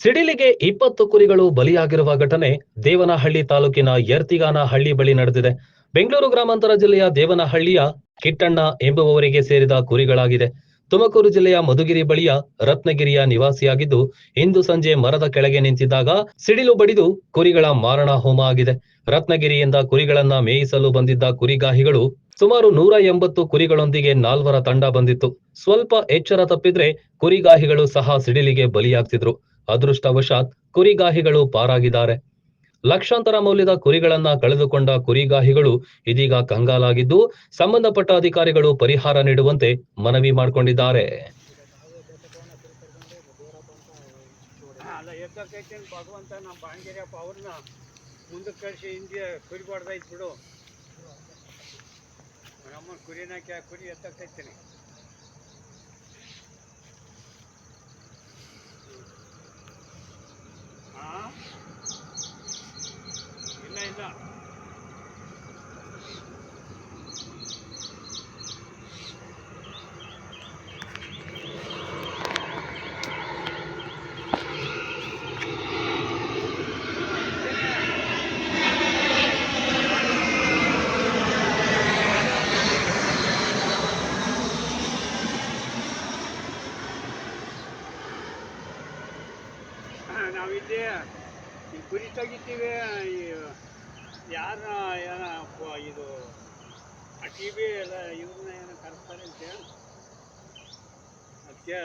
ಸಿಡಿಲಿಗೆ 20 ಕುರಿಗಳು ಬಲಿಯಾಗಿರುವ ಘಟನೆ ದೇವನಹಳ್ಳಿ ತಾಲೂಕಿನ ಯರ್ತಿಗಾನ ಹಳ್ಳಿ ಬಳಿ ನಡೆದಿದೆ. ಬೆಂಗಳೂರು ಗ್ರಾಮಾಂತರ ಜಿಲ್ಲೆಯ ದೇವನಹಳ್ಳಿಯ ಕಿಟ್ಟಣ್ಣ ಎಂಬುವವರಿಗೆ ಸೇರಿದ ಕುರಿಗಳಾಗಿದೆ. ತುಮಕೂರು ಜಿಲ್ಲೆಯ ಮಧುಗಿರಿ ಬಳಿಯ ರತ್ನಗಿರಿಯ ನಿವಾಸಿಯಾಗಿದ್ದು, ಇಂದು ಸಂಜೆ ಮರದ ಕೆಳಗೆ ನಿಂತಿದ್ದಾಗ ಸಿಡಿಲು ಬಡಿದು ಕುರಿಗಳ ಮಾರಣ ಹೋಮ ಆಗಿದೆ. ರತ್ನಗಿರಿಯಿಂದ ಕುರಿಗಳನ್ನ ಮೇಯಿಸಲು ಬಂದಿದ್ದ ಕುರಿಗಾಹಿಗಳು ಸುಮಾರು 180 ಕುರಿಗಳೊಂದಿಗೆ 4ರ ತಂಡ ಬಂದಿತ್ತು. ಸ್ವಲ್ಪ ಎಚ್ಚರ ತಪ್ಪಿದ್ರೆ ಕುರಿಗಾಹಿಗಳು ಸಹ ಸಿಡಿಲಿಗೆ ಬಲಿಯಾಗ್ತಿದ್ರು. ಅದೃಷ್ಟವಶಾತ್ ಕುರಿಗಾಹಿಗಳು ಪಾರಾಗಿದ್ದಾರೆ. ಲಕ್ಷಾಂತರ ಮೌಲ್ಯದ ಕುರಿಗಳನ್ನ ಕಳೆದುಕೊಂಡ ಕುರಿಗಾಹಿಗಳು ಇದೀಗ ಕಂಗಾಲಾಗಿದ್ದು, ಸಂಬಂಧಪಟ್ಟ ಅಧಿಕಾರಿಗಳು ಪರಿಹಾರ ನೀಡುವಂತೆ ಮನವಿ ಮಾಡಿಕೊಂಡಿದ್ದಾರೆ. ಭಗವಂತ ನಮ್ಮ ಬಾಂಗಿರಿಯಪ್ಪ ಅವ್ರನ್ನ ಮುಂದಕ್ಕೆ ಕಳಿಸಿ ಹಿಂದೆ ಕುರಿ ಬಡ್ದೈತ್ ಬಿಡು. ನಮ್ಮ ಕುರಿನಾಕಿ ಕುರಿ ಎತ್ತಕ್ಕೈತೀನಿ. ಇಲ್ಲ ನಾವಿಲ್ಲಿ ಈ ಕುರಿ ತೆಗಿತೀವಿ. ಯಾರನ್ನ ಇದು ಟಿ ವಿ ಎಲ್ಲ ಇವ್ರನ್ನ ಏನೋ ಕರೆಸ್ತಾರೆ ಅಂತ ಅದಕ್ಕೆ